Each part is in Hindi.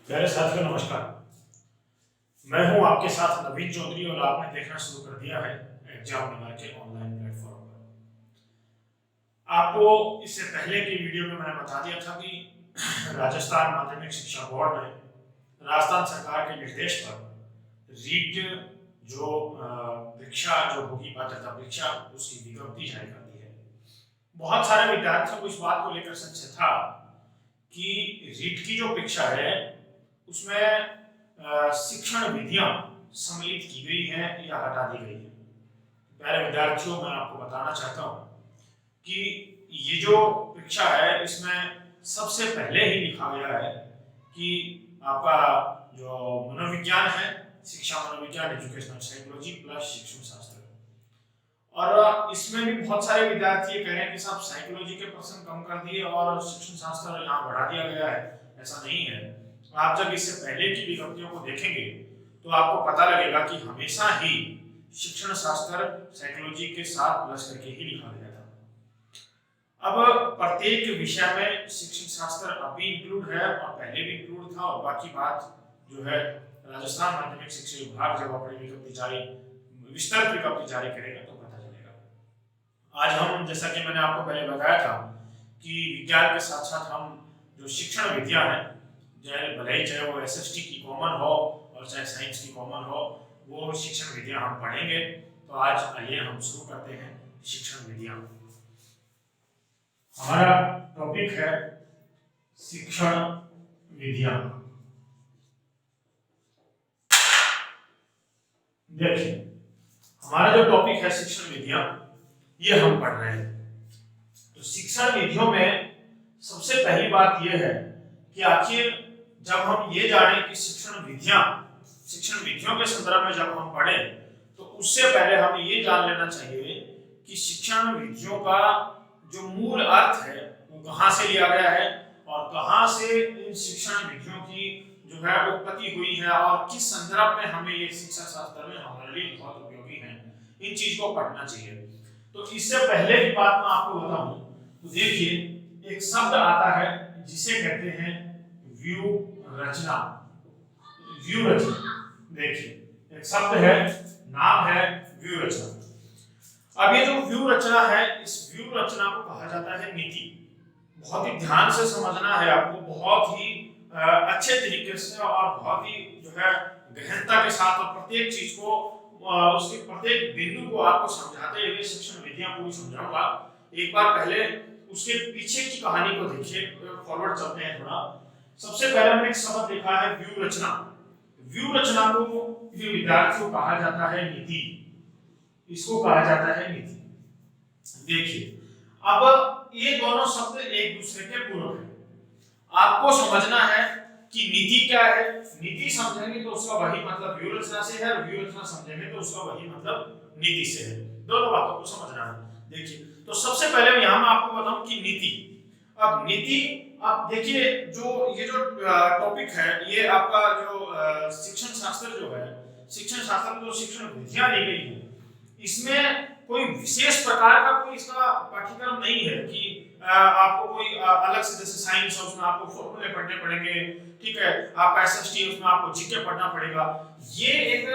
प्यारे साथियों नमस्कार। मैं हूं आपके साथ नवीन चौधरी और आपने देखना शुरू कर दिया है एग्जाम नंबर के ऑनलाइन प्लेटफॉर्म पर। आपको इससे पहले की वीडियो में मैंने बता दिया था कि राजस्थान माध्यमिक शिक्षा बोर्ड ने राजस्थान सरकार के निर्देश पर रीट जो परीक्षा जो होगी पात्रता परीक्षा उसकी विज्ञप्ति जारी कर दी है। बहुत सारे विद्यार्थियों को इस बात को लेकर संशय था कि रीट की जो परीक्षा है उसमें शिक्षण विधियां सम्मिलित की गई हैं या हटा दी गई हैं। प्यारे विद्यार्थियों, मैं आपको बताना चाहता हूं कि ये जो परीक्षा है इसमें सबसे पहले ही लिखा गया है कि आपका जो मनोविज्ञान है, शिक्षा मनोविज्ञान एजुकेशनल साइकोलॉजी प्लस शिक्षण शास्त्र, और इसमें भी बहुत सारे विद्यार्थी ये कह रहे हैं कि साहब साइकोलॉजी के प्रश्न कम कर दिए और शिक्षण शास्त्र यहाँ बढ़ा दिया गया है। ऐसा नहीं है। आप जब इससे पहले की विज्ञप्तियों को देखेंगे तो आपको पता लगेगा कि हमेशा ही शिक्षण शास्त्र साइकोलॉजी के साथ प्लस करके ही लिखा गया था। अब प्रत्येक विषय में शिक्षण शास्त्र अब भी इंक्लूड है और पहले भी इंक्लूड था, और बाकी बात जो है राजस्थान माध्यमिक शिक्षा विभाग जब अपनी विज्ञप्ति जारी विस्तृत विज्ञप्ति जारी करेगा तो पता चलेगा। आज हम, जैसा कि मैंने आपको पहले बताया था, कि विज्ञान के साथ साथ हम जो शिक्षण विद्या है, चाहे वो एसएसटी की कॉमन हो और चाहे साइंस की कॉमन हो, वो शिक्षण विद्या हम पढ़ेंगे। तो आज आइए हम शुरू करते हैं शिक्षण विद्या। हमारा टॉपिक है शिक्षण विद्या। देखिए, हमारा जो टॉपिक है शिक्षण विद्या, ये हम पढ़ रहे हैं। तो शिक्षण विधियों में सबसे पहली बात यह है कि आखिर जब हम ये जाने कि शिक्षण विधियों के संदर्भ में जब हम पढ़े तो उससे पहले हमें ये जान लेना चाहिए कि शिक्षण विधियों का जो मूल अर्थ है वो कहाँ से लिया गया है और कहाँ से इन शिक्षण विधियों की जो है उत्पत्ति हुई है और किस संदर्भ में हमें ये शिक्षा शास्त्र में हमारे लिए बहुत उपयोगी है। इन चीज को पढ़ना चाहिए। तो इससे पहले की बात मैं आपको बताऊं तो देखिए, एक शब्द आता है जिसे कहते हैं व्यूह रचना। देखिए, एक शब्द है, नाम है व्यूह रचना। अब ये जो व्यूह रचना है, इस व्यूह रचना को कहा जाता है नीति। बहुत ही ध्यान से समझना है आपको, बहुत ही अच्छे तरीके से और बहुत ही जो है गहनता के साथ, और प्रत्येक चीज को उसके प्रत्येक बिंदु को आपको समझाते हुए शिक्षण विधियां पूरी समझाऊंगा। एक बार पहले उसके पीछे की कहानी को देखिए, फॉरवर्ड चलते हैं थोड़ा। सबसे पहले मैंने एक शब्द लिखा है व्यूह रचना। व्यूह रचना को ये विद्यार्थियों कहा जाता है नीति। इसको कहा जाता है नीति। देखिए, अब ये दोनों शब्द एक दूसरे के पूरक हैं। आपको समझना है कि नीति क्या है। नीति समझेंगे तो उसका वही मतलब व्यूह रचना से है, और व्यूह रचना समझेंगे तो उसका वही मतलब नीति से है। दोनों बातों को समझना है। देखिए, तो सबसे पहले यहां मैं आपको बताऊं कि नीति। अब नीति, अब देखिए, ये जो टॉपिक है, ये आपका जो शिक्षण शास्त्र जो है, शिक्षण शास्त्र में जो शिक्षण विधियां दी गई है, इसमें कोई विशेष प्रकार का कोई इसका पाठ्यक्रम नहीं है कि आपको कोई अलग से, जैसे साइंस है उसमें आपको फॉर्मूले पढ़ने पड़ेंगे, ठीक है, आपका एसएसटी उसमें आपको जीके पढ़ना पड़ेगा। ये एक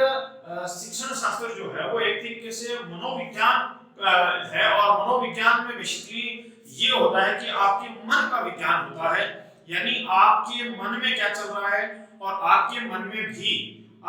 शिक्षण शास्त्र जो है वो एक तरीके से मनोविज्ञान है, और मनोविज्ञान में बेसिकली ये होता है कि आपके मन का विज्ञान होता है, यानी आपके मन में क्या चल रहा है और आपके मन में भी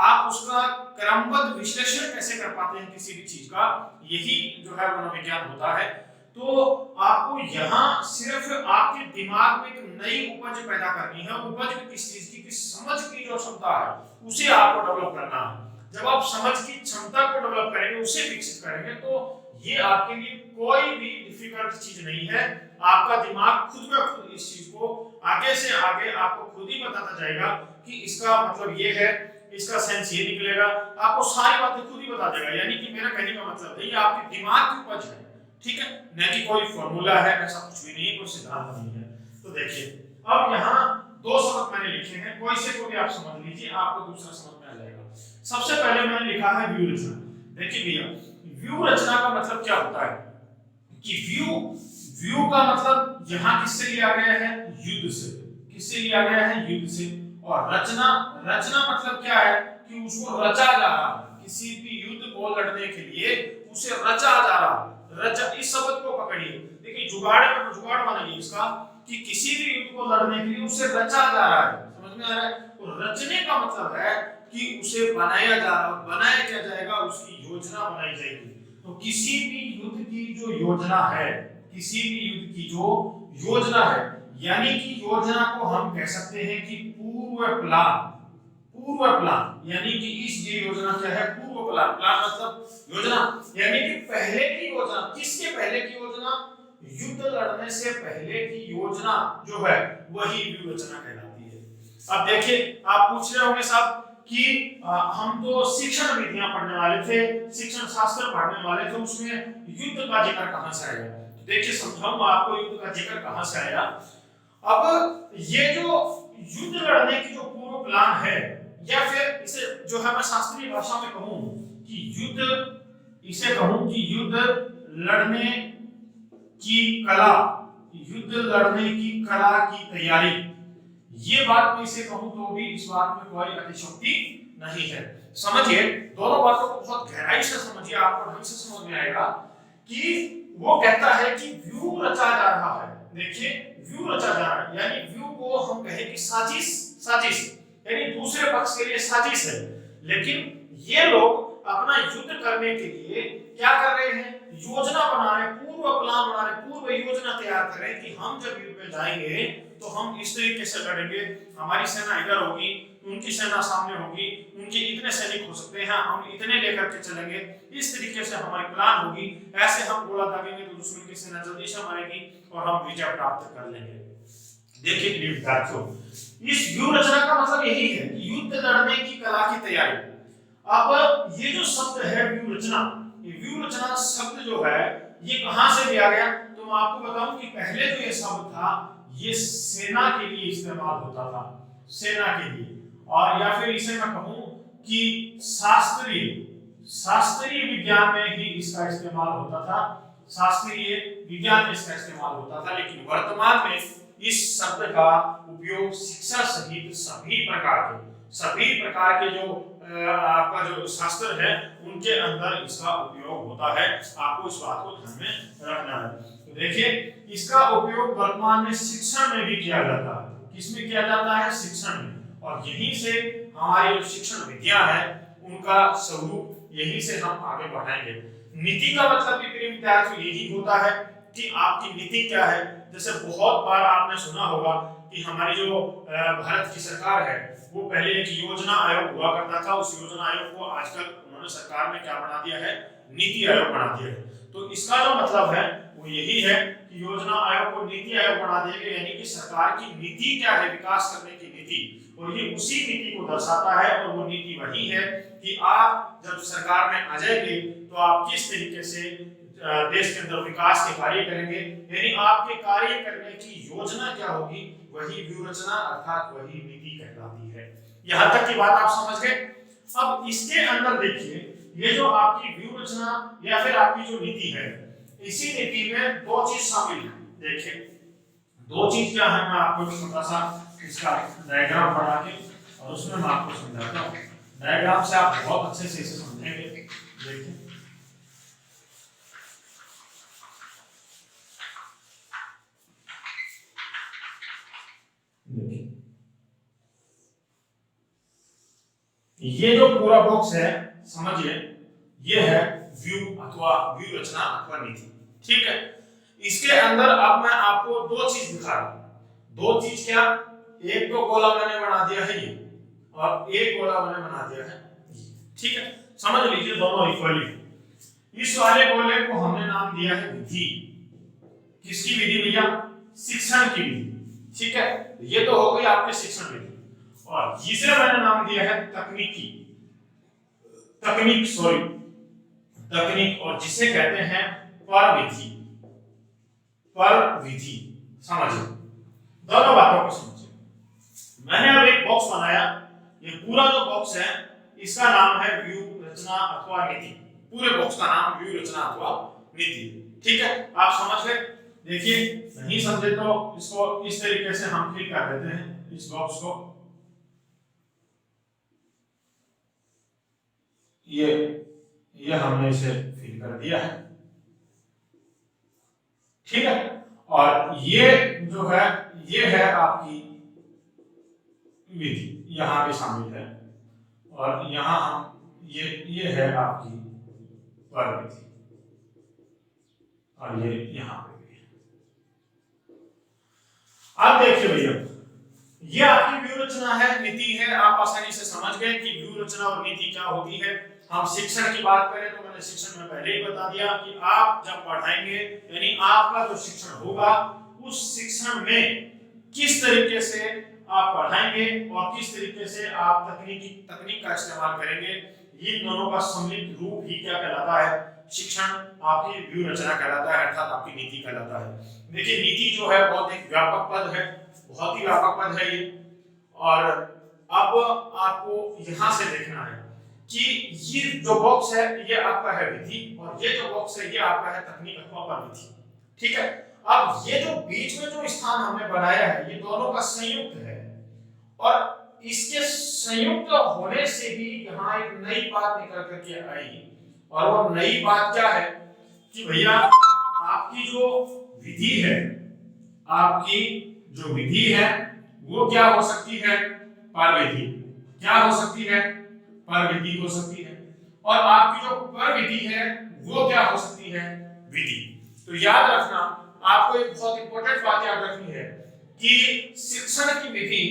आप उसका क्रमबद्ध विश्लेषण कैसे कर पाते हैं किसी भी चीज का, यही जो है मनोविज्ञान होता है। तो आपको यहाँ सिर्फ आपके दिमाग में एक नई उपज पैदा करनी है। उपज किस चीज की, किस समझ की जो क्षमता है उसे आपको डेवलप करना है। जब आप समझ की क्षमता को डेवलप करेंगे, उसे विकसित करेंगे, तो ये आपके लिए कोई भी डिफिकल्ट चीज नहीं है। आपका दिमाग खुद ब खुद इस चीज को आगे से आगे आपको खुद ही बताता जाएगा कि इसका मतलब ये है, इसका सेंस ये निकलेगा। आपको सारी बातें खुद ही बता देगा। यानी कि मेरा कहने का मतलब है ये आपके दिमाग की उपज है, ठीक है, न कि कोई फॉर्मूला है, ऐसा कुछ भी नहीं है, कोई सिद्धांत नहीं है। तो देखिए, अब यहाँ दो शब्द मैंने लिखे हैं, कोई से कोई आप समझ लीजिए, आपको दूसरा समझ में आ जाएगा। सबसे पहले मैंने लिखा है व्यू रचना। देखिए भैया, व्यू रचना का मतलब क्या होता है कि व्यू का मतलब यहाँ किससे लिया गया है, युद्ध से। किससे लिया गया है, युद्ध से। और रचना, रचना मतलब क्या है कि उसको रचा जा रहा है, किसी भी युद्ध को लड़ने के लिए उसे रचा जा रहा है। रचा, इस शब्द को पकड़िए, देखिए जुगाड़, जुगाड़ मानेंगे इसका कि किसी भी युद्ध को लड़ने के लिए उसे रचा जा रहा है, समझ में आ रहा है। तो रचने का मतलब है कि उसे बनाया जा रहा, बनाया क्या जाएगा, उसकी योजना बनाई जाएगी। तो किसी भी युद्ध की जो योजना है, किसी भी युद्ध की जो योजना है, यानी कि योजना को हम कह सकते हैं कि पूर्व प्लान, पूर्व प्लान, यानी कि इस ये योजना क्या है, पूर्व प्लान। प्लान मतलब योजना, यानी कि पहले की योजना। किसके पहले की योजना, युद्ध लड़ने से पहले की योजना जो है वही व्यूह रचना कहलाती है। अब देखिए, आप पूछ रहे होंगे साहब कि हम तो शिक्षण विधियां पढ़ने वाले थे, शिक्षण शास्त्र पढ़ने वाले थे, उसमें युद्ध का जिक्र कहां से आया। तो देखिए समझाऊंगा आपको युद्ध का जिक्र कहां से आया। अब ये जो युद्ध लड़ने की जो पूर्व प्लान है, या फिर इसे जो है मैं शास्त्रीय भाषा में कहूं कि युद्ध, इसे कहूं कि युद्ध लड़ने की कला, युद्ध लड़ने की कला की तैयारी, ये बात मैं इसे कहूं तो भी इस बात में कोई अतिशयोक्ति नहीं है। समझिए, दोनों बातों को बहुत गहराई से समझिए, आपको ढंग से समझ में आएगा कि वो कहता है कि व्यूह रचा जा रहा है। देखिए व्यूह रचा जा रहा है, यानी व्यूह को हम कहें कि साजिश, साजिश यानी दूसरे पक्ष के लिए साजिश है। लेकिन ये लोग अपना युद्ध करने के लिए क्या कर रहे हैं, योजना बना रहे, पूर्व प्लान बना रहे, पूर्व योजना तैयार कर रहे हैं कि हम जब युद्ध में जाएंगे तो हम इस तरीके से लड़ेंगे, हमारी सेना इधर होगी, उनकी सेना सामने होगी, उनके इतने सैनिक हो सकते हैं, हम इतने लेकर के चलेंगे, इस तरीके से हमारी प्लान होगी, ऐसे हम गोला दागेंगे तो दुश्मन की सेना जल्दी से मरेगी और हम विजय प्राप्त कर लेंगे। देखिए विद्यार्थियों, इस व्यूह रचना का मतलब यही है कि युद्ध लड़ने की कला की तैयारी। अब ये जो शब्द है व्यूह रचना, ये व्यूह रचना शब्द जो है ये कहां से लिया गया, तो मैं आपको बताऊं कि पहले जो ये शब्द था ये सेना के लिए इस्तेमाल होता था, सेना के लिए, और या फिर इसे मैं कहूं कि शास्त्रीय, शास्त्रीय विज्ञान में ही इसका इस्तेमाल होता था, शास्त्रीय विज्ञान में इसका इस्तेमाल होता था। लेकिन वर्तमान में इस शब्द का उपयोग शिक्षा सहित सभी प्रकार के जो आपका जो शास्त्र है उनके अंदर इसका उपयोग होता है। आपको इस बात को ध्यान में रखना है। तो देखिए इसका उपयोग वर्तमान में शिक्षण में भी किया जाता है। किसमें किया जाता है, शिक्षण में, और यहीं से हमारी जो शिक्षण विद्या है उनका स्वरूप यहीं से हम आगे बढ़ाएंगे। नीति का मतलब भी प्रिय विद्यार्थियों यही होता है कि आपकी नीति क्या है। जैसे बहुत बार आपने सुना होगा कि हमारी जो भारत की सरकार है वो पहले एक योजना आयोग हुआ करता था, उस योजना आयोग को आजकल उन्होंने सरकार ने क्या बना दिया है, नीति आयोग बना दिया है। तो इसका जो मतलब है वो यही है कि योजना आयोग को नीति आयोग बना दिया गया, यानी कि सरकार की नीति क्या है, विकास करने की नीति, और ये उसी नीति को दर्शाता है। और वो नीति वही है कि आप जब सरकार में आ जाएंगे तो आप किस तरीके से देश के अंदर विकास के कार्य करेंगे, यानी आपके कार्य करने की योजना क्या होगी, वही व्यूह रचना अर्थात वही नीति कहलाती है। यहां तक की बात आप समझ गए। अब इसके अंदर देखिए ये जो आपकी व्यूह रचना या फिर आपकी जो नीति है, इसी नीति में दो चीज शामिल है। देखिए दो चीज क्या है, मैं आपको छोटा सा इसका डायग्राम बना के और उसमें मैं आपको समझाता हूँ। डायग्राम से आप बहुत अच्छे से इसे समझेंगे। देखिए ये जो पूरा बॉक्स है समझिए, ये है व्यू अथवा व्यू रचना अथवा नीति, ठीक है। इसके अंदर अब मैं आपको दो चीज दिखा रहा हूं। दो चीज क्या, एक तो गोला मैंने बना दिया है ये, और एक गोला मैंने बना दिया है ये, ठीक है। समझ लीजिए दोनों इक्वली। इस वाले गोले को हमने नाम दिया है विधि। किसकी विधि भैया, शिक्षण की विधि, ठीक है। ये तो हो गई आपके शिक्षण विधि, और जिसे मैंने नाम दिया है तकनीकी, तकनीक, और जिसे कहते हैं परविधि, परविधि। समझिए दोनों बातों को समझिए। मैंने अब एक बॉक्स बनाया, ये पूरा जो बॉक्स है इसका नाम है व्यूह रचना अथवा नीति। पूरे बॉक्स का नाम व्यूह रचना अथवा नीति, ठीक है। आप समझ गए। देखिए नहीं समझे तो इसको इस तरीके से हम फिल कर देते हैं इस बॉक्स को। ये हमने इसे फिल कर दिया है, ठीक है। और ये जो है ये है आपकी विधि, यहां भी शामिल है, और यहां हम ये है आपकी पर विधि, और ये यहां पे भी है। अब देखिए भैया, ये आपकी व्यूह रचना है, नीति है। आप आसानी से समझ गए कि व्यूह रचना और नीति क्या होती है। हम शिक्षण की बात करें तो मैंने शिक्षण में पहले ही बता दिया कि आप जब पढ़ाएंगे, यानी आपका जो शिक्षण होगा उस शिक्षण में किस तरीके से आप पढ़ाएंगे और किस तरीके से आप तकनीक का इस्तेमाल करेंगे, इन दोनों का सम्मिलित रूप ही क्या कहलाता है, शिक्षण, आपकी व्यूह रचना कहलाता है, अर्थात आपकी नीति कहलाता है। देखिए, नीति जो है बहुत एक व्यापक पद है, बहुत ही व्यापक पद है ये। और अब आपको यहां से देखना है कि ये जो बॉक्स है ये आपका है विधि, और ये जो बॉक्स है ये आपका है तकनीक अथवा पद्धति, ठीक है। अब ये जो बीच में जो स्थान हमने बनाया है ये दोनों का संयुक्त है, और इसके संयुक्त होने से ही यहाँ एक नई बात निकल करके आई, और वो नई बात क्या है कि भैया आपकी जो विधि है, आपकी जो विधि है वो क्या हो सकती है, परविधि। क्या हो सकती है, परविधि हो सकती है। और आपकी जो परविधि है वो क्या हो सकती है, विधि। तो याद रखना, आपको एक बहुत इंपॉर्टेंट बात याद रखनी है कि शिक्षण की विधि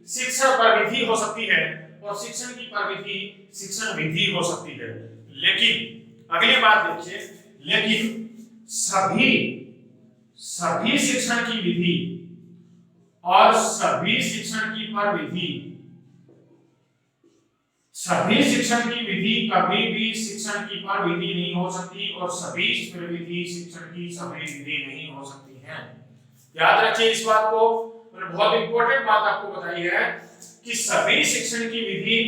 शिक्षण परविधि हो सकती है, और शिक्षण की परविधि शिक्षण विधि हो सकती है। लेकिन अगली बात देखिए, लेकिन सभी शिक्षण की विधि और सभी शिक्षण की परविधि, सभी शिक्षण की विधि कभी भी शिक्षण की परविधि नहीं हो सकती, और सभी परविधि शिक्षण की सभी विधि नहीं हो सकती है। याद रखिए इस बात को, मैंने बहुत इंपॉर्टेंट बात आपको बताई है कि सभी शिक्षण की विधि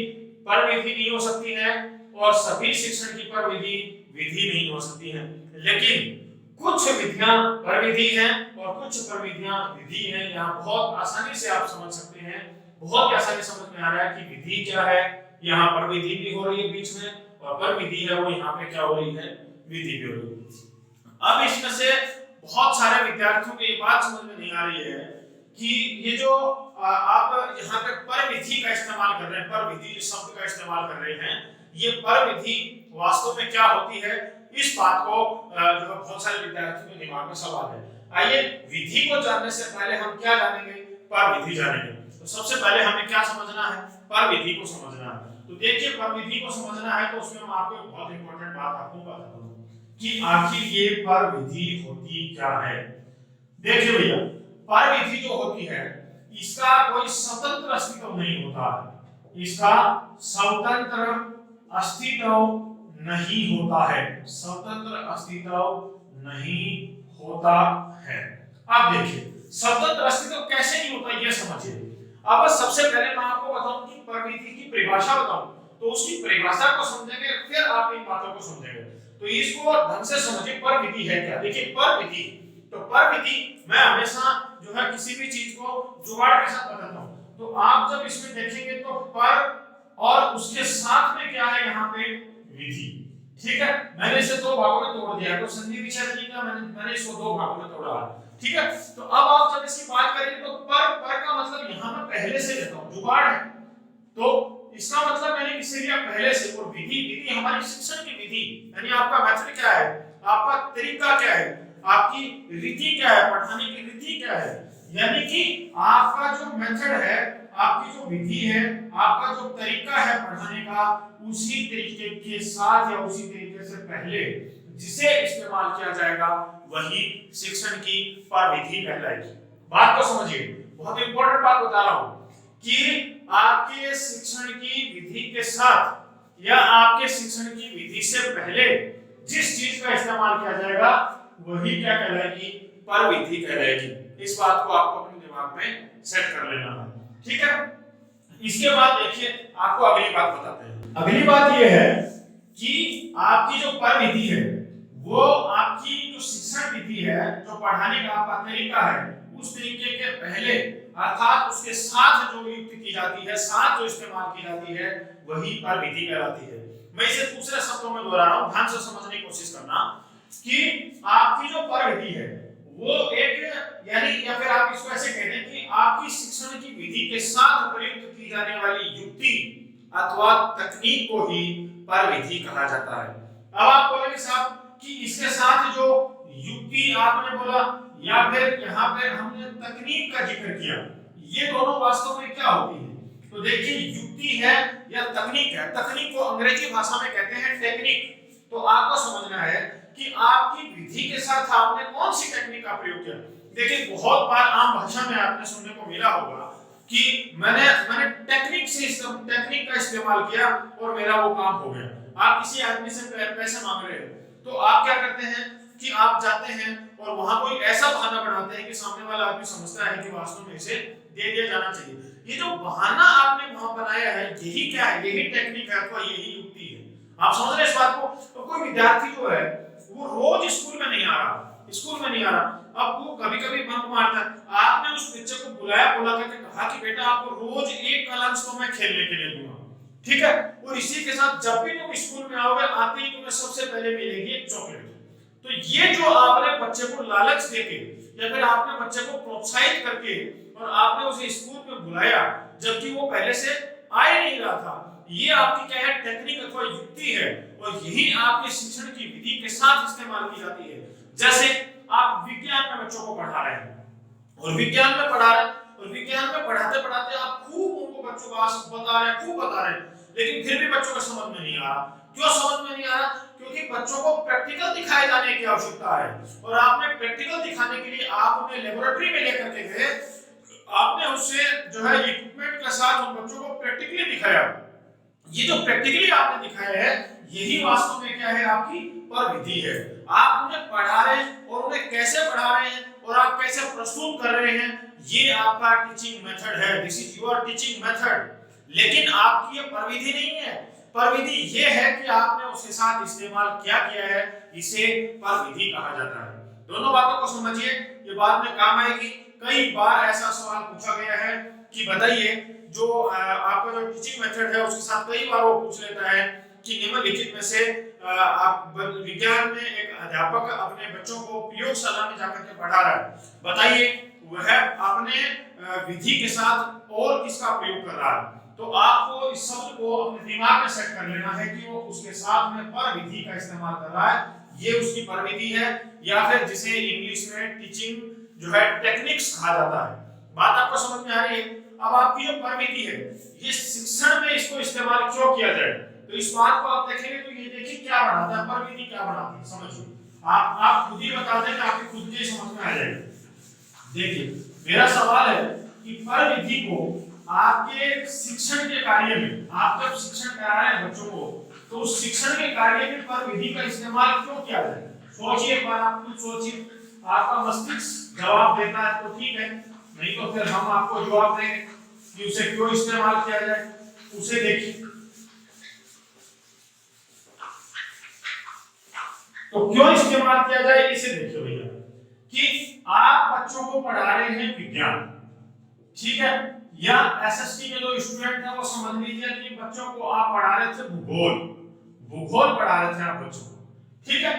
परविधि नहीं हो सकती है, और सभी शिक्षण की परविधि विधि नहीं हो सकती है। लेकिन कुछ विधियां परविधि हैं और कुछ परविधियां विधि हैं। यहाँ बहुत आसानी से आप समझ सकते हैं, बहुत ही आसानी समझ में आ रहा है कि विधि क्या है, यहाँ परविधि भी हो रही है बीच में, और परविधि है वो यहाँ पे क्या हो रही है, विधि भी हो रही है। अब इसमें से बहुत सारे विद्यार्थियों को ये बात समझ में नहीं आ रही है कि ये जो आप यहाँ पे परविधि का इस्तेमाल कर रहे हैं, परविधि शब्द का इस्तेमाल कर रहे हैं, ये परविधि वास्तव में क्या होती है, इस बात को जो बहुत सारे विद्यार्थियों के दिमाग में सवाल है। आइए, विधि को जानने से पहले हम क्या जानेंगे, परविधि जानेंगे। तो सबसे पहले हमें क्या समझना है, परविधि को समझना है। तो देखिए, परविधि को समझना है तो उसमें हम आपको एक बहुत इंपॉर्टेंट बात आपको बताता हूं कि आखिर ये परविधि होती क्या है। देखिए भैया, परविधि जो होती है इसका कोई स्वतंत्र अस्तित्व नहीं होता, इसका स्वतंत्र अस्तित्व नहीं होता है, स्वतंत्र अस्तित्व नहीं होता है। अब देखिए, स्वतंत्र अस्तित्व कैसे नहीं होता ये समझिए। अब सबसे पहले मैं आपको बताऊं कि परविधि की परिभाषा बताऊं, तो उसकी परिभाषा को समझेंगे फिर आप इन बातों को समझेंगे। तो इसको ढंग से समझिए, परविधि है क्या। देखिए, परविधि, तो परविधि मैं हमेशा जो है किसी भी चीज को जुगाड़ के साथ बताता हूं। तो आप जब इसमें देखेंगे तो पर और उसके साथ में क्या है यहाँ पे, विधि, ठीक है। मैंने इसे दो भागों में तोड़ दिया, तो संधि विच्छेद का मैंने इसको दो भागों में तोड़ा, ठीक है। तो अब आप जब इसकी बात करेंगे तो पर का मतलब यहाँ मैं पहले से लेता हूँ, जुगाड़ है, तो इसका मतलब मैंने किससे लिया, पहले से। और विधि हमारी शिक्षण की विधि, यानी आपका मेथड क्या है, आपका तरीका क्या है, आपकी रीति क्या है, पढ़ाने की रीति क्या है, यानी कि आपका जो मेथड है, आपकी जो विधि है, आपका जो तरीका है पढ़ाने का, उसी तरीके के साथ या उसी तरीके से पहले जिसे इस्तेमाल किया जाएगा वही शिक्षण की परविधि कहलाएगी। बात को समझिए, बहुत इंपॉर्टेंट बात बता रहा हूं कि आपके शिक्षण की विधि के साथ या आपके शिक्षण की विधि से पहले जिस चीज का इस्तेमाल किया जाएगा वही क्या कहलाएगी, परविधि कहलाएगी। इस बात को आपको अपने दिमाग में सेट कर लेना है, ठीक है। इसके बाद देखिए, आपको अगली बात बताते हैं। अगली बात यह है कि आपकी जो परविधि है वो आपकी जो शिक्षण विधि है, जो पढ़ाने का आपका तरीका है, उस तरीके के पहले अर्थात उसके साथ जो युक्ति की जाती है, साथ जो इस्तेमाल की जाती है, वही पर विधि कहलाती है। मैं इसे दूसरे शब्दों में दोहरा रहा हूं, ध्यान से समझने की कोशिश करना कि आपकी जो पर विधि है वो एक यानी या फिर आप इसको ऐसे कह दें कि आपकी शिक्षण की विधि के साथ प्रयुक्त की जाने वाली युक्ति अथवा तकनीक को ही पर विधि कहा जाता है। अब आप बोलेंगे साहब कि इसके साथ जो युक्ति आपने बोला या फिर यहाँ पे हमने तकनीक का जिक्र किया, ये दोनों वास्तव में क्या होती है? तो देखिए युक्ति है या तकनीक है, तकनीक को अंग्रेजी भाषा में कहते हैं टेक्निक। तो आपको समझना है कि आपकी विधि के साथ आपने कौन सी टेक्निक का प्रयोग किया। देखिए बहुत बार आम भाषा में आपने सुनने को मिला होगा कि मैंने टेक्निक का इस्तेमाल किया और मेरा वो काम हो गया। आप किसी आदमी से पैसे मांग रहे हो तो आप क्या करते हैं कि आप जाते हैं और वहां कोई ऐसा बहाना बनाते हैं कि सामने वाला आदमी समझता है कि वास्तव में इसे दे दिया जाना चाहिए। ये जो बहाना आपने वहां बनाया है, यही क्या है? यही टेक्निक है अथवा यही युक्ति है। आप समझ रहे हैं इस बात को? तो कोई विद्यार्थी जो है वो रोज स्कूल में नहीं आ रहा, अब वो कभी-कभी बंक मारता है। आपने उस बच्चे को बुला करके कहा कि बेटा आपको रोज एक कलंस तो मैं खेलने के लिए दूंगा, ठीक है? और इसी के साथ जब भी तुम स्कूल में आओगे आते ही तुम्हें सबसे पहले मिलेगी एक चॉकलेट। तो ये जो आपने बच्चे को लालच देके या फिर आपने बच्चे को प्रोत्साहित करके और आपने उसे स्कूल में बुलाया जबकि वो पहले से आ ही नहीं रहा था, ये आपकी क्या है? टेक्निक अथवा युक्ति है और यही आपके शिक्षण की विधि के साथ इस्तेमाल की जाती है। जैसे आप विज्ञान में बच्चों को पढ़ा रहे हैं और विज्ञान में पढ़ाते पढ़ाते आप खूब उनको बच्चों को बता रहे हैं, लेकिन फिर भी बच्चों को समझ में नहीं आ रहा। क्यों समझ में नहीं आ रहा? क्योंकि बच्चों को प्रैक्टिकल दिखाए जाने की आवश्यकता है और आपने प्रैक्टिकल दिखाने के लिए आप उन्हें लेबोरेटरी में लेकर के गए, आपने उससे जो है इक्विपमेंट के साथ उन बच्चों को प्रैक्टिकली दिखाया। ये जो प्रैक्टिकली आपने दिखाया है यही वास्तव में क्या है? आपकी पर विधि है। आप उन्हें पढ़ा रहे हैं और उन्हें कैसे पढ़ा रहे हैं और आप कैसे प्रस्तुत कर रहे हैं, ये आपका टीचिंग मेथड है। This is your teaching method. लेकिन आपकी ये पर विधि नहीं है। पर विधि ये है कि आपने उसके साथ इस्तेमाल क्या किया है, इसे पर विधि कहा जाता है। दोनों बातों को समझिए, ये बाद में काम आएगी। कई बार ऐसा सवाल पूछा गया है कि बताइए जो आपका जो टीचिंग मेथड है उसके साथ कई बार वो पूछ लेता है कि निम्नलिखित में से आप विज्ञान में एक अध्यापक अपने बच्चों को प्रयोगशाला में जाकर के पढ़ा रहा है, बताइए वह अपने विधि के साथ और किसका प्रयोग कर रहा है। तो आपको इस शब्द को अपने दिमाग में सेट कर लेना है कि वो उसके साथ में पर विधि का इस्तेमाल कर रहा है, ये उसकी पर विधि है या फिर जिसे इंग्लिश में टीचिंग जो है टेक्निक्स कहा जाता है। बात आपको समझ में आ रही है? अब आपकी जो पर विधि है ये शिक्षण में इसको इस्तेमाल क्यों किया जाए, तो इस बात को आप देखेंगे तो ये देखिए क्या बनाता है, पर विधि क्या बनाती है, समझिए। आप खुद ही बता दें, आपके खुद के समझ में आ जाएगा। देखिए मेरा सवाल है कि पर विधि को आपके शिक्षण के कार्य में, आप जब शिक्षण करा रहे हैं बच्चों को, तो उस शिक्षण के कार्य में पर विधि का इस्तेमाल क्यों किया जाए? सोचिए एक बार, आप खुद सोचिए। आपका मस्तिष्क जवाब देता है तो ठीक है, नहीं तो फिर हम आपको जवाब देंगे कि उसे क्यों इस्तेमाल किया जाए। उसे देखिए, तो क्यों इस्तेमाल किया जाए इसे देखिए भैया, कि आप बच्चों को पढ़ा रहे हैं विज्ञान, ठीक है, या एसएसटी के जो स्टूडेंट हैं वो समझ लीजिए कि बच्चों को आप पढ़ा रहे थे भूगोल पढ़ा रहे थे आप बच्चों को, ठीक है।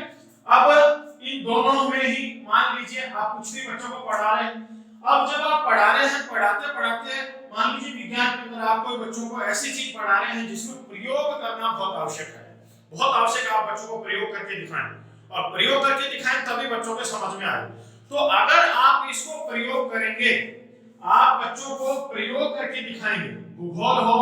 अब इन दोनों में ही मान लीजिए आप कुछ भी बच्चों को पढ़ा रहे हैं। अब जब आप पढ़ा रहे हैं, पढ़ाते पढ़ाते मान लीजिए विज्ञान के अंदर आप कोई बच्चों को ऐसी चीज पढ़ा रहे हैं जिसमें प्रयोग करना बहुत आवश्यक है, बहुत आवश्यक है। आप बच्चों को प्रयोग करके दिखाएं और प्रयोग करके दिखाएं तभी बच्चों के समझ में आए। तो अगर आप इसको प्रयोग करेंगे, आप बच्चों को प्रयोग करके दिखाएंगे, भूगोल हो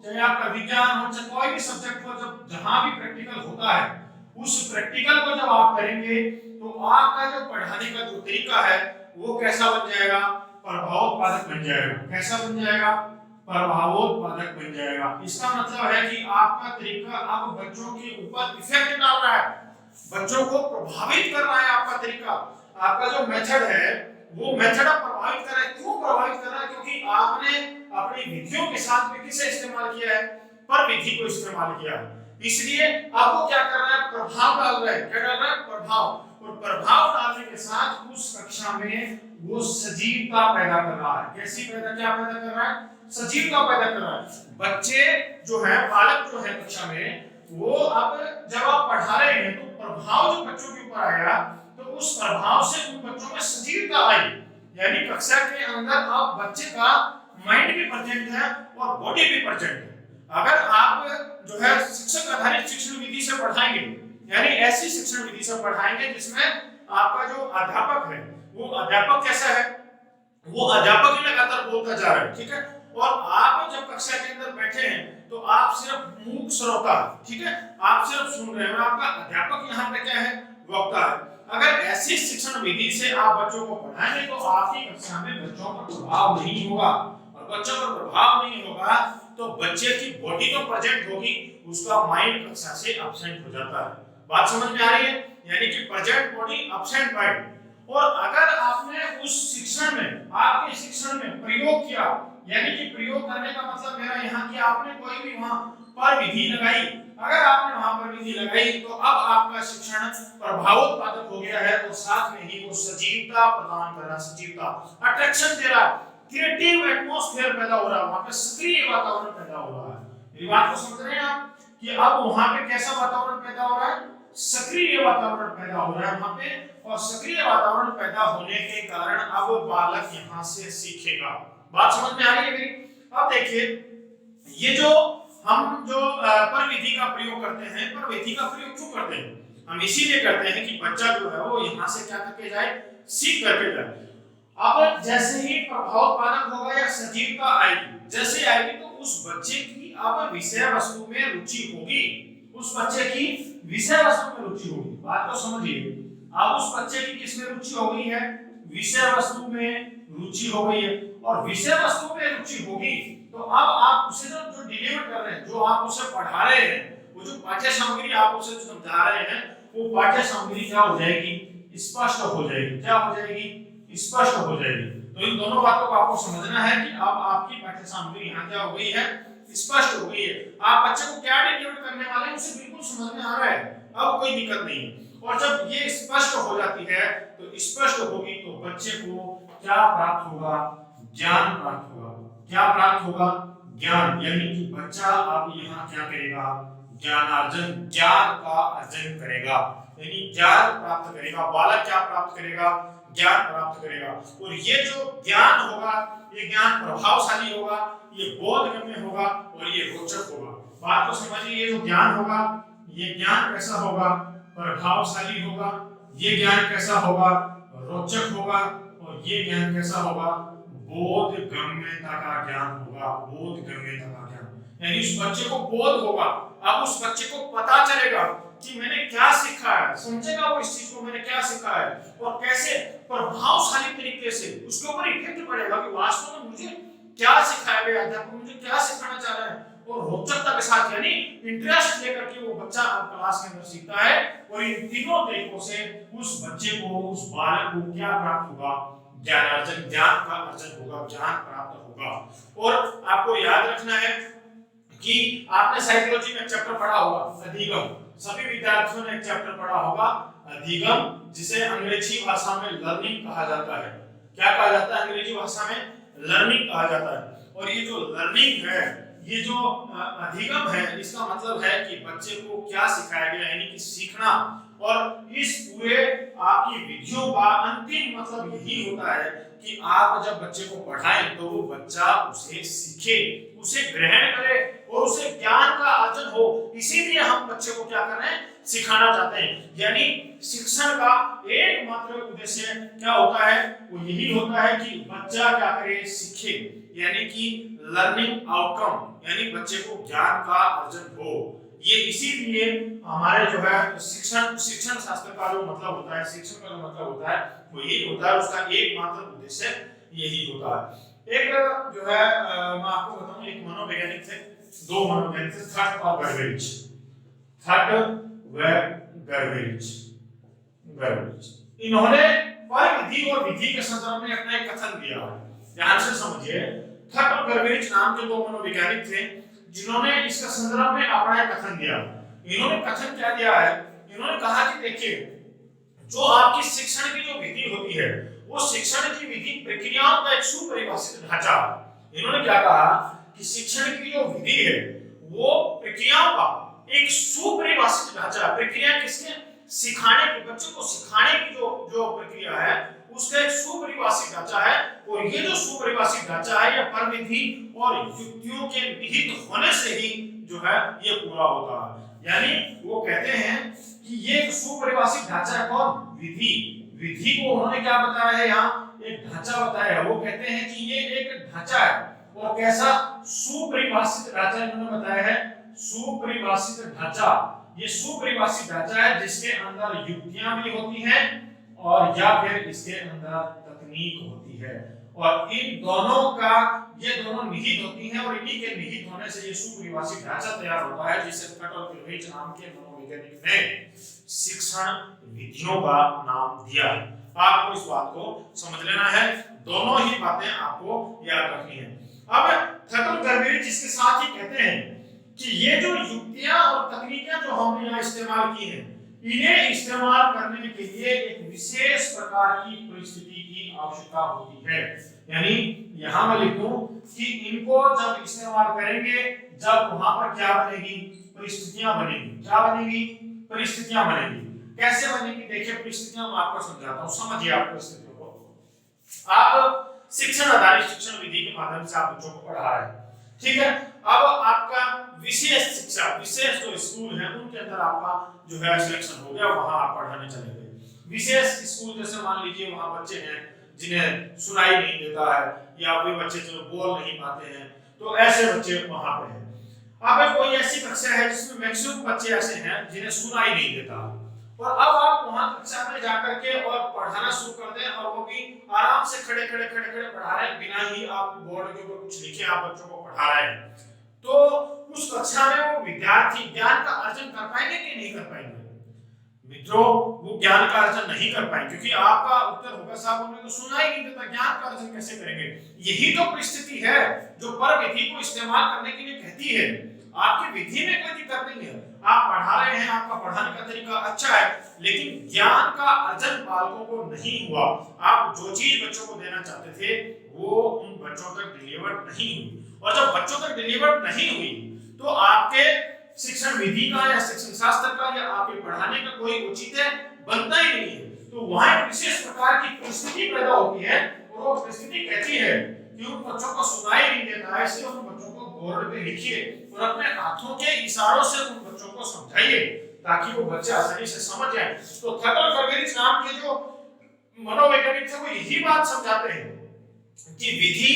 चाहे आपका विज्ञान हो चाहे कोई भी सब्जेक्ट हो, जब जहां भी प्रैक्टिकल होता है उस प्रैक्टिकल को जब आप करेंगे तो आपका जो पढ़ाने का जो तरीका है वो कैसा बन जाएगा? प्रभावोत्पादक बन जाएगा। कैसा बन जाएगा? प्रभावोत्पादक बन जाएगा। इसका मतलब है कि आपका तरीका अब बच्चों के ऊपर इफेक्ट डाल रहा है, बच्चों को प्रभावित कर रहा है। आपका तरीका, आपका जो मेथड है वो मेथड आप प्रभावित कर रहा है। क्यों प्रभावित कर रहा है? क्योंकि आपने अपनी विधियों के साथ में किसे इस्तेमाल किया है? पर विधि को इस्तेमाल किया है। इसलिए अब वो क्या कर रहा है? प्रभाव डाल रहा है। क्या डाल रहा है? प्रभाव। और प्रभाव डालने के साथ उस कक्षा में वो सजीवता पैदा कर रहा है। कैसी क्या पैदा कर रहा है? सजीवता पैदा कर रहा है। बच्चे जो है, बालक जो है कक्षा में, वो अब जब आप पढ़ा रहे हैं तो प्रभाव जो बच्चों के ऊपर आया, तो उस प्रभाव से उन बच्चों में सजीवता आई। यानी कक्षा के अंदर अब बच्चे का माइंड भी प्रेजेंट है और बॉडी भी प्रेजेंट है। अगर आप जो है शिक्षक आधारित शिक्षण विधि से पढ़ाएंगे, यानी ऐसी शिक्षण विधि से पढ़ाएंगे जिसमें आपका जो अध्यापक है, वो अध्यापक कैसा है? वो अध्यापक ही लगातार बोलता जा रहा है, ठीक है, और आप जब कक्षा के अंदर बैठे हैं तो आप सिर्फ मूक श्रोता, ठीक है, आप सिर्फ सुन रहे हैं और आपका अध्यापक यहाँ पे क्या है? वक्ता है। अगर ऐसी शिक्षण विधि से आप बच्चों को पढ़ाएंगे तो आपकी कक्षा में बच्चों पर प्रभाव नहीं होगा, और बच्चों पर प्रभाव नहीं होगा तो बच्चे की बॉडी तो प्रेजेंट होगी, उसका माइंड कक्षा से एब्सेंट हो जाता है। बात समझ में आ रही है? यानी कि प्रेजेंट बॉडी एब्सेंट माइंड। और अगर आपने उस शिक्षण में, आपके शिक्षण में प्रयोग किया, यानी कि प्रयोग करने का मतलब मेरा यहाँ कि आपने कोई भी वहां पर विधि लगाई, अगर आपने वहां पर विधि लगाई तो अब आपका शिक्षण प्रभावोत्पादक हो गया है, तो साथ में ही वो सजीवता प्रदान कर रहा, सजीवता, अट्रैक्शन दे रहा, क्रिएटिव एटमॉस्फेयर पैदा हो रहा है, वहां पे सक्रिय वातावरण पैदा हो रहा है। मेरी बात को समझ रहे हैं आप कि अब वहां पे कैसा वातावरण पैदा हो रहा है? सक्रिय वातावरण पैदा हो रहा है वहां पे, और सक्रिय वातावरण पैदा होने के कारण अब बालक यहां से सीखेगा। बात समझ में आ रही है मेरी? अब देखिए, ये जो हम जो पर विधि का प्रयोग करते हैं, पर विधि का प्रयोग क्यों करते हैं? हम इसीलिए करते हैं कि बच्चा जो है वो यहां से क्या करके जाए? सीख करके जाए। अब जैसे ही प्रभावोत्पादक होगा या सजीवता आएगी, जैसे आएगी तो उस बच्चे की अब विषय वस्तु में रुचि होगी, उस बच्चे की विषय वस्तु में रुचि होगी। बात को समझिए, अब उस बच्चे की किसमें रुचि हो गई है? विषय वस्तु में रुचि हो गई है, और विषय वस्तु में रुचि होगी तो अब आप उसे जो डिलीवर कर रहे हैं, जो आप उसे पढ़ा रहे हैं, वो जो पाठ्य सामग्री आप उसे समझा रहे हैं, वो पाठ्य सामग्री क्या हो जाएगी? स्पष्ट हो जाएगी। क्या हो जाएगी? स्पष्ट हो जाएगी। तो इन दोनों बातों को आपको समझना है कि अब आपकी पाठ्य सामग्री यहाँ क्या हो गई है? स्पष्ट हो गई है। आप बच्चे को क्या डिलीवर करने वाले हैं उसे बिल्कुल समझ में आ रहा है, अब कोई दिक्कत नहीं है। और जब ये स्पष्ट हो जाती है, तो स्पष्ट होगी तो बच्चे को क्या प्राप्त होगा? ज्ञान प्राप्त होगा। क्या प्राप्त होगा? ज्ञान। यानी कि बच्चा अब यहाँ क्या करेगा? ज्ञानार्जन, ज्ञान का अर्जन करेगा, यानी ज्ञान प्राप्त करेगा। बालक क्या प्राप्त करेगा? ज्ञान प्राप्त करेगा। और ये जो ज्ञान होगा, ये ज्ञान प्रभावशाली होगा, ये बोधगम्य होगा और ये रोचक होगा। बात को समझिए, ये जो ज्ञान होगा, ये ज्ञान कैसा होगा? प्रभावशाली होगा। ये ज्ञान कैसा होगा? रोचक होगा। और ये ज्ञान कैसा होगा? बोधगम्यता का ज्ञान होगा। बोधगम्यता का ज्ञान, यानी उस बच्चे को बोध होगा। अब उस बच्चे को पता चलेगा कि मैंने क्या सीखा है, समझेगा वो इस चीज को मैंने क्या सीखा है, और कैसे प्रभावशाली तरीके से उसके ऊपर इफेक्ट पड़ेगा कि वास्तव में मुझे क्या सिखाया गया, अध्यापक मुझे क्या सिखाना चाह रहा है। और रोचकता के साथ, यानी इंटरेस्ट लेकर के वो बच्चा अब क्लास के अंदर सीखता है। और इन तीनों तरीकों से उस बच्चे को, उस बालक को क्या प्राप्त होगा? ज्ञानार्जन, ज्ञान का अर्जन होगा, ज्ञान प्राप्त होगा। और आपको याद रखना है कि आपने साइकोलॉजी में चैप्टर पढ़ा होगा अधिगम। सभी विद्यार्थियों ने एक चैप्टर पढ़ा होगा अधिगम, जिसे अंग्रेजी भाषा में लर्निंग कहा जाता है। क्या कहा जाता है? अंग्रेजी भाषा में लर्निंग कहा जाता है। और ये जो लर्निंग है, ये जो अधिगम है, इसका मतलब है कि बच्चे को क्या सिखाया गया, यानी कि सीखना। और इस पूरे आपकी विधियों का अंतिम मतलब यही होता है कि आप जब बच्चे को पढ़ाएं तो वो बच्चा उसे सीखे, उसे ग्रहण करे और उसे ज्ञान का अर्जन हो। इसीलिए हम बच्चे को क्या कर रहे हैं? सिखाना चाहते हैं। यानी शिक्षण का एकमात्र उद्देश्य क्या होता है? वो यही होता है कि बच्चा क्या करे? सीखे, यानी कि लर्निंग आउटकम, यानी बच्चे को ज्ञान का अर्जन हो। ये इसीलिए हमारे जो है शिक्षण शास्त्र का जो मतलब होता है, शिक्षण का जो मतलब होता है वो यही होता है, उसका एकमात्र उद्देश्य यही होता है। एक जो है मैं आपको बताऊं, एक मनोवैज्ञानिक थे, दो मनोवैज्ञानिक थे, थट और गर्वेरिच। थट व गर्वेरिच, इन्होंने पर विधि और विधि के संदर्भ में अपना एक कथन दिया है। ध्यान से समझिए, थट और गर्वेरिच नाम के दो मनोवैज्ञानिक थे जिन्होंने इसका संदर्भ में अपना एक कथन दिया। इन्होंने कथन क्या दिया है? इन्होंने कहा कि देखिए, जो आपकी शिक्षण की जो विधि होती है वो शिक्षण की विधि प्रक्रियाओं का एक सुपरिभाषित ढांचा। इन्होंने क्या कहा कि शिक्षण की जो विधि है वो प्रक्रियाओं का एक सुपरिभाषित ढांचा। प्रक्रिया किसके? सिखाने की, बच्चों को सिखाने की जो प्रक्रिया है उसका एक सुपरिभाषित ढांचा है। और ये जो सुपरिभाषित ढांचा है ये परिविधि और युक्तियों के निहित होने से ही जो है ये पूरा होता है। यानी वो कहते हैं कि ये एक सुपरिभाषित ढांचा है। कौन? विधि। विधि को उन्होंने क्या बताया है? यहाँ एक ढांचा बताया है। वो कहते हैं कि ये एक ढांचा है। और कैसा? सुपरिभाषित ढांचा इन्होंने बताया है। सुपरिभाषित ढांचा, ये सुपरिभाषित ढांचा है जिसके अंदर युक्तियां भी होती हैं और या फिर इसके अंदर तकनीक होती है। और इन दोनों का, ये दोनों निहित होती हैं और इन्हीं के निहित होने से ये सुपरिभाषित ढांचा तैयार होता है जिसे थट और क्लेवेज नाम के मनोवैज्ञानिक ने शिक्षण विधियों का नाम दिया। आपको इस बात को समझ लेना है, दोनों ही बातें आपको याद रखनी है। अब थट और क्लेवेज इसके साथ ही कहते हैं कि ये जो युक्तियां और तकनीकें जो हमने यहाँ इस्तेमाल की हैं, इन्हें इस्तेमाल करने के लिए एक विशेष प्रकार की परिस्थिति की आवश्यकता होती है। यानी यहां मैं लिखूं कि इनको जब इस्तेमाल करेंगे जब वहां पर क्या बनेगी? परिस्थितियां बनेगी। क्या बनेगी? परिस्थितियां बनेगी। कैसे बनेगी? देखिए परिस्थितियां मैं आपको समझाता हूं, समझिए आप परिस्थितियों को। आप शिक्षण आधारित शिक्षण विधि के माध्यम से आप बच्चों को पढ़ा रहे हैं, ठीक है। अब आपका विशेष शिक्षा, विशेष जो स्कूल है उनके अंदर आपका जो है सिलेक्शन हो गया, वहां आप पढ़ाने चले गए। विशेष स्कूल जैसे मान लीजिए वहां बच्चे हैं जिन्हें सुनाई नहीं देता है या वे बच्चे जो बोल नहीं पाते हैं, तो ऐसे बच्चे वहां पे हैं। अब कोई ऐसी कक्षा है जिसमें मैक्सिमम बच्चे ऐसे हैं जिन्हें सुनाई नहीं देता, और अब आप वहां कक्षा में जाकर के और पढ़ाना शुरू कर दें और वो भी आराम से खड़े खड़े पढ़ा रहे हैं, बिना ही आप बोर्ड के ऊपर कुछ लिखे आप बच्चों को पढ़ा रहे हैं, तो उस कक्षा में वो विद्यार्थी ज्ञान का अर्जन कर पाएंगे कि नहीं कर पाएंगे? मित्रों, वो ज्ञान का अर्जन नहीं कर पाएंगे, क्योंकि आपका उत्तर होगा साहब उन्हें तो सुना ही नहीं देता, ज्ञान का अर्जन कैसे करेंगे? यही तो परिस्थिति है जो पर विधि को इस्तेमाल करने के लिए कहती है। आपकी विधि में कोई दिक्कत नहीं है, आप पढ़ा रहे हैं, आपका पढ़ाने का तरीका अच्छा है, लेकिन ज्ञान का अर्जन बालकों को नहीं हुआ। आप जो चीज बच्चों को देना चाहते थे वो उन बच्चों तक डिलीवर नहीं हुई, और जब बच्चों तक डिलीवर नहीं हुई तो आपके शिक्षण विधि का या शिक्षण शास्त्र का या आपके पढ़ाने का कोई औचित्य बनता ही नहीं है। तो वहां एक विशेष प्रकार की परिस्थिति पैदा होती है, और वो परिस्थिति कहती है कि उन बच्चों को सुनाई नहीं देता है, इसलिए उन बच्चों को बोर्ड पे लिखिए और अपने हाथों के इशारों से उन बच्चों को समझाइए ताकि वो बच्चे आसानी से समझ जाएं। तो थट और क्लेवेज नाम के जो मनोवैज्ञानिक थे वो यही बात समझाते हैं कि विधि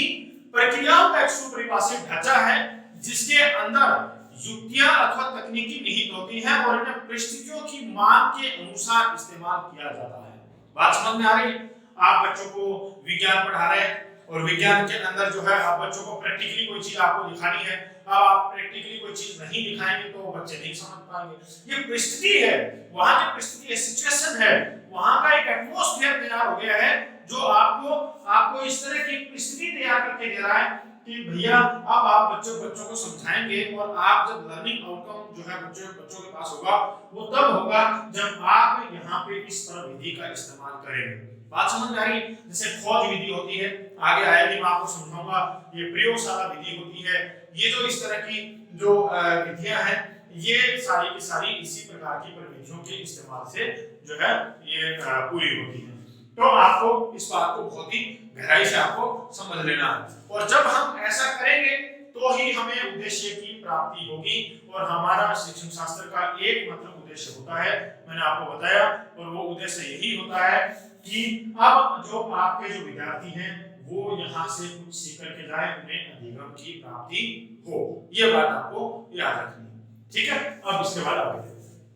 प्रक्रियाओं का एक सुपरिभाषित ढांचा है जिसके अंदर युक्तियां अथवा तकनीकी निहित होती हैं और इन्हें परिस्थितियों की मांग के अनुसार इस्तेमाल किया जाता है। बात समझ में आ रही? आप बच्चों को विज्ञान पढ़ा रहे हैं और विज्ञान के अंदर जो है आप बच्चों को प्रैक्टिकली कोई चीज आपको दिखानी है, अब आप प्रैक्टिकली कोई चीज नहीं दिखाएंगे तो बच्चे नहीं समझ पाएंगे। ये परिस्थिति है, वहां की परिस्थिति, सिचुएशन है, वहां का एक एटमॉस्फेयर तैयार हो गया है जो आपको इस तरह की परिस्थिति तैयार करके दे रहा है कि भैया अब आप बच्चों को समझाएंगे और आप जब लर्निंग आउटकम जो है बच्चों के पास होगा वो तब होगा जब आप यहाँ पे इस पर विधि का इस्तेमाल करेंगे। बात समझ में आ रही? जैसे खोज विधि होती है, आगे आएगी मैं आपको समझाऊंगा, ये प्रयोगशाला विधि होती है, ये जो इस तरह की जो विधियां हैं ये सारी की सारी इसी प्रकार की प्रविधियों के इस्तेमाल से जो है ये पूरी होती है। तो आपको इस बात को बहुत ही गहराई से आपको समझ लेना है, और जब हम ऐसा करेंगे तो ही हमें उद्देश्य की प्राप्ति होगी, और हमारा शिक्षण शास्त्र का एकमात्र उद्देश्य होता है, मैंने आपको बताया, और वो उद्देश्य यही होता है कि अब जो आपके जो विद्यार्थी हैं वो यहाँ से कुछ सीख करके जाए, उन्हें अधिगम की प्राप्ति हो। ये बात आपको याद रखनी है, ठीक है। अब इसके बाद आगे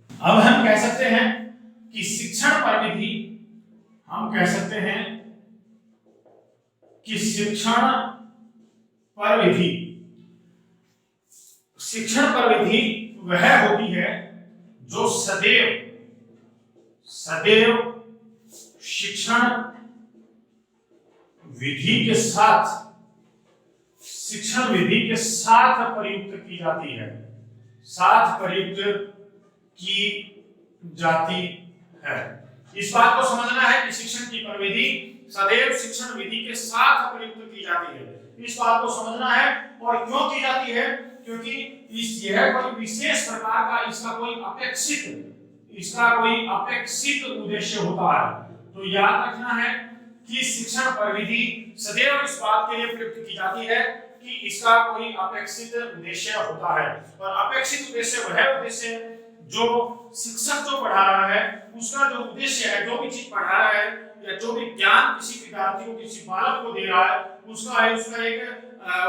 अब हम कह सकते हैं कि शिक्षण परिविधि, हम कह सकते हैं कि शिक्षण परिविधि वह होती है जो सदैव शिक्षण विधि के साथ प्रयुक्त की जाती है, इस बात को समझना है कि शिक्षण की प्रविधि सदैव शिक्षण विधि के साथ प्रयुक्त की जाती है। इस बात को समझना है। और क्यों की जाती है? क्योंकि यह कोई विशेष प्रकार का इसका कोई अपेक्षित उद्देश्य होता है। तो याद रखना है कि शिक्षण प्रविधि सदैव इस बात के लिए प्रयुक्त की जाती है कि इसका कोई अपेक्षित उद्देश्य होता है। और अपेक्षित उद्देश्य वह उद्देश्य जो शिक्षक जो पढ़ा रहा है उसका जो उद्देश्य है, जो भी चीज पढ़ा रहा है या जो भी ज्ञान किसी विद्यार्थी को, किसी बालक को दे रहा है, उसका एक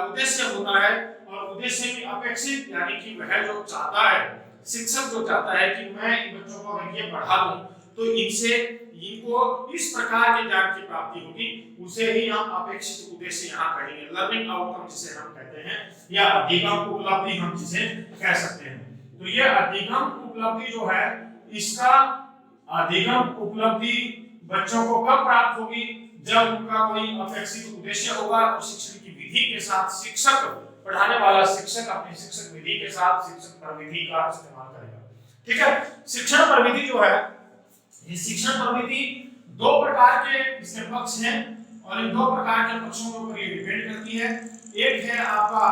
उद्देश्य होता है। और उद्देश्य भी अपेक्षित, यानी कि वह जो चाहता है, शिक्षक जो चाहता है कि मैं इन बच्चों को अगर ये पढ़ा दूं तो इनको इस प्रकार के ज्ञान की प्राप्ति होगी, उसे ही हम अपेक्षित उद्देश्य यहाँ कहेंगे। लर्निंग आउटकम जिसे हम कहते हैं, या अधिगम उपलब्धि हम जिसे कह सकते हैं। तो ये अधिगम उपलब्धि जो है, इसका अधिगम उपलब्धि बच्चों को कब प्राप्त होगी? जब उनका कोई अपेक्षित उद्देश्य होगा और शिक्षण की विधि के साथ शिक्षक, पढ़ाने वाला शिक्षक अपनी शिक्षक विधि के साथ शिक्षण प्रविधि का इस्तेमाल करेगा। ठीक है। शिक्षण प्रविधि जो है, ये शिक्षण प्रविधि दो प्रकार के इसके पक्ष हैं और इन दो प्रकार के पक्षों के ऊपर ये डिपेंड करती है। एक है आपका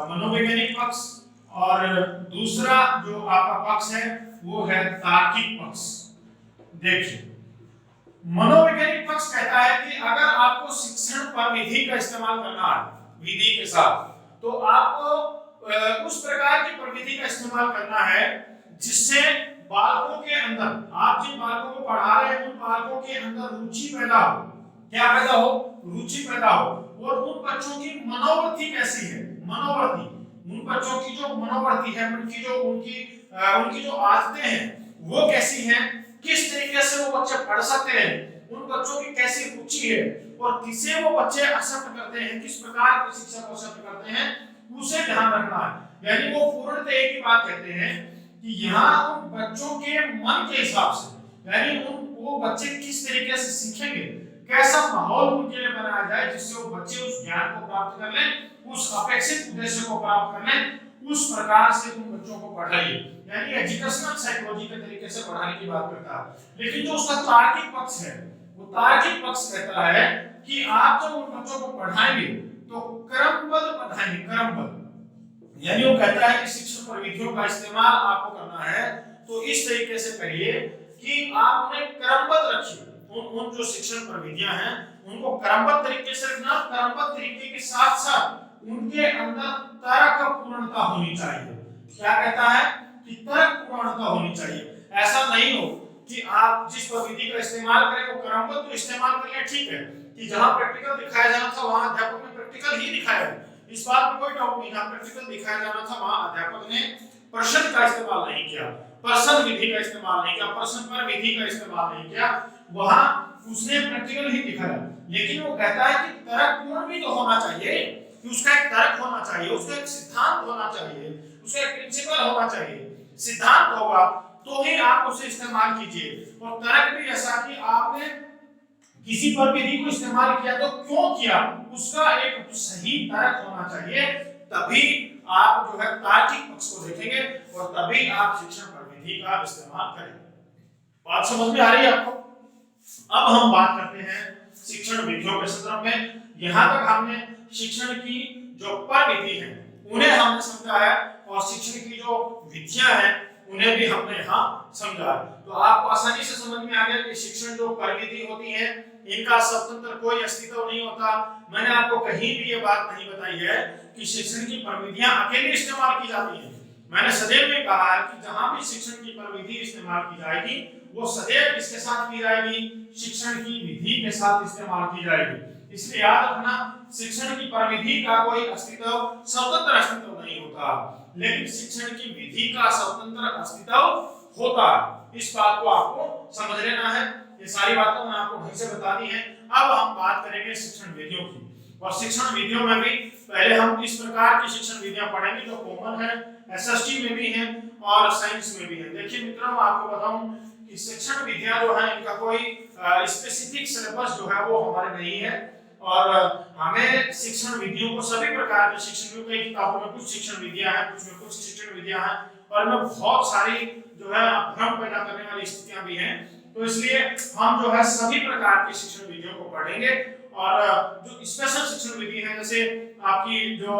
मनोवैज्ञानिक पक्ष और दूसरा जो आपका पक्ष है वो है तार्किक पक्ष। देखिए, मनोवैज्ञानिक पक्ष कहता है कि अगर आपको शिक्षण प्रविधि का इस्तेमाल करना है विधि के साथ, तो आपको उस प्रकार की प्रविधि का इस्तेमाल करना है जिससे बालकों के अंदर, आप जिन बालकों को पढ़ा रहे हैं उन बालकों के अंदर रुचि पैदा हो। क्या पैदा हो? रुचि पैदा हो। और उन बच्चों की मनोवृत्ति कैसी है? मनोवृत्ति, उन बच्चों की जो मनोवृत्ति है, उनकी जो आदतें हैं वो कैसी हैं, किस तरीके से वो बच्चे पढ़ सकते हैं, उन बच्चों की कैसी रुचि है और किसे वो बच्चे एक्सेप्ट करते हैं, किस प्रकार की शिक्षा को एक्सेप्ट करते हैं, उसे ध्यान रखना है। यानी वो पूर्णतः एक ही बात कहते हैं कि यहाँ उन बच्चों के मन के हिसाब से, यानी वो बच्चे किस तरीके से सीखेंगे, कैसा माहौल उनके लिए बनाया जाए जिससे वो बच्चे उस ज्ञान को प्राप्त कर लें, उस अपेक्षित उद्देश्य को प्राप्त कर लें, उस प्रकार से उन बच्चों को पढ़ाइए। यानी एजुकेशनल साइकोलॉजी के तरीके से पढ़ाने की बात करता है। लेकिन जो उसका तार्किक पक्ष है, वो तार्किक पक्ष कहता है कि आप जब उन बच्चों को पढ़ाएंगे तो क्रमबद्ध पढ़ाएंगे, क्रमबद्ध। यानी वो कहता है कि शिक्षण प्रविधियों का इस्तेमाल आपको करना है तो इस तरीके से करिए कि आप उन्हें क्रमबद्ध रखिए। उन जो शिक्षण प्रविधियां हैं उनको क्रमबद्ध तरीके से रखना, क्रमबद्ध तरीके के साथ साथ उनके अंदर तर्क पूर्णता होनी चाहिए। क्या कहता है कि तर्क पूर्णता होनी चाहिए। ऐसा नहीं हो कि आप जिस प्रविधि का इस्तेमाल करें वो क्रमबद्ध तो इस्तेमाल कर ले, ठीक है, कि जहां प्रैक्टिकल दिखाया जाना था वहां अध्यापक ने प्रैक्टिकल ही दिखाया, इस बात में कोई डाउट नहीं। जहां प्रैक्टिकल दिखाया जाना था वहां अध्यापक ने प्रश्न का इस्तेमाल नहीं किया, प्रश्न विधि का इस्तेमाल नहीं किया, प्रश्न पर विधि का इस्तेमाल नहीं किया, वहां उसने प्रैक्टिकल ही दिखाया। लेकिन वो कहता है कि तर्कपूर्ण भी तो होना चाहिए, कि उसका एक तर्क होना चाहिए, उसका एक सिद्धांत होना चाहिए, उसका एक प्रिंसिपल होना चाहिए। सिद्धांत होगा तो ही आप उसे इस्तेमाल कीजिए। और तर्क भी ऐसा कि आपने किसी पर विधि को इस्तेमाल किया तो क्यों किया, उसका एक सही तर्क होना चाहिए, तभी आप जो है तार्किक पक्ष को देखेंगे और तभी आप शिक्षण प्रविधि का इस्तेमाल करेंगे। बात समझ में आ रही है आपको? अब हम बात करते हैं शिक्षण विधियों के संदर्भ में। यहाँ तक हमने शिक्षण की जो प्रविधि है उन्हें हमने समझा है और शिक्षण की जो विधियां हैं उन्हें भी हमने यहाँ समझा है। तो आपको आसानी से समझ में आ गया कि शिक्षण जो प्रविधि होती है इनका स्वतंत्र कोई अस्तित्व नहीं होता। मैंने आपको कहीं भी ये बात नहीं बताई है कि शिक्षण की प्रविधियां अकेले इस्तेमाल की जाती हैं। मैंने सदैव में कहा है कि जहां भी शिक्षण की प्रविधि इस्तेमाल की जाएगी वो सदैव किसके साथ की जाएगी, शिक्षण की विधि के साथ इस्तेमाल की जाएगी। इसलिए याद रखना, शिक्षण की प्रविधि का कोई अस्तित्व, स्वतंत्र अस्तित्व नहीं होता, लेकिन शिक्षण की विधि का स्वतंत्र अस्तित्व होता है। इस बात को आपको समझ लेना है। ये सारी बातें मैंने आपको ढंग से बता दी हैं। अब हम बात करेंगे शिक्षण विधियों की। और शिक्षण विधियों में भी पहले हम इस प्रकार की शिक्षण विधियां पढ़ेंगे जो कॉमन है, एसएसटी में भी है और साइंस में भी है। देखिए मित्रों, आपको बताऊं कि शिक्षण विधियां जो है इनका कोई स्पेसिफिक सिलेबस जो है वो हमारे नहीं है और हमें शिक्षण विधियों को सभी प्रकार के शिक्षण की किताबों में कुछ शिक्षण विधियां हैं, कुछ में कुछ शिक्षण विधियां हैं और इनमें बहुत सारी जो है भ्रम पैदा करने वाली स्थितियां भी हैं। तो इसलिए हम जो है सभी प्रकार की शिक्षण विधियों को पढ़ेंगे। और जो स्पेशल शिक्षण विधि है, जैसे आपकी जो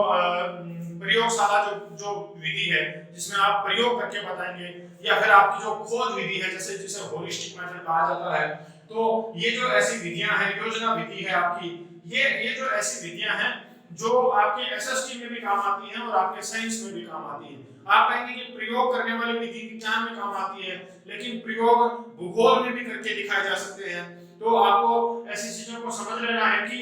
प्रयोगशाला जो जो विधि है जिसमें आप प्रयोग करके बताएंगे, या फिर आपकी जो खोज विधि है जैसे जिसे होलिस्टिक मेथड कहा जाता है, तो ये जो ऐसी विधियां हैं, योजना विधि है आपकी, ये जो ऐसी विधियां हैं जो आपके एसएसटी में भी काम आती हैं और आपके साइंस में भी काम आती है। आप कहेंगे कि प्रयोग करने वाली विधि विज्ञान में काम आती है, लेकिन प्रयोग भूगोल में भी करके दिखाए जा सकते हैं। तो आपको ऐसी चीजों को समझ लेना है कि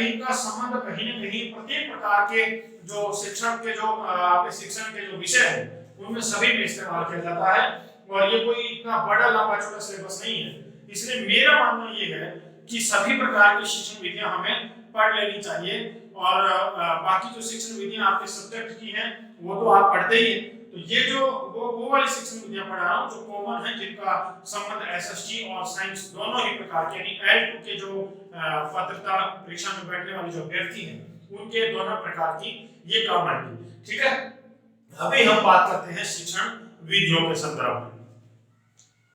इनका संबंध कहीं न कहीं प्रत्येक प्रकार के जो शिक्षण के जो आपके शिक्षण के जो विषय है उनमें सभी में इस्तेमाल किया जाता है। और ये कोई इतना बड़ा लंबा चौड़ा सिलेबस नहीं है। इसलिए मेरा मानना ये है कि सभी प्रकार की शिक्षण विधियां हमें पढ़ लेनी चाहिए। और बाकी जो शिक्षण विधियां आपके सब्जेक्ट की हैं वो तो आप पढ़ते ही हैं। तो ये जो वो वाली शिक्षण विधियां पढ़ा रहा हूँ जो कॉमन है, जिनका संबंध एसएसटी और साइंस दोनों ही प्रकार के यानी L2 के जो पात्रता परीक्षा में बैठने वाले जो अभ्यर्थी हैं उनके दोनों प्रकार की ये काम आएंगी। ठीक है, अभी हम बात करते हैं शिक्षण विधियों के संदर्भ में।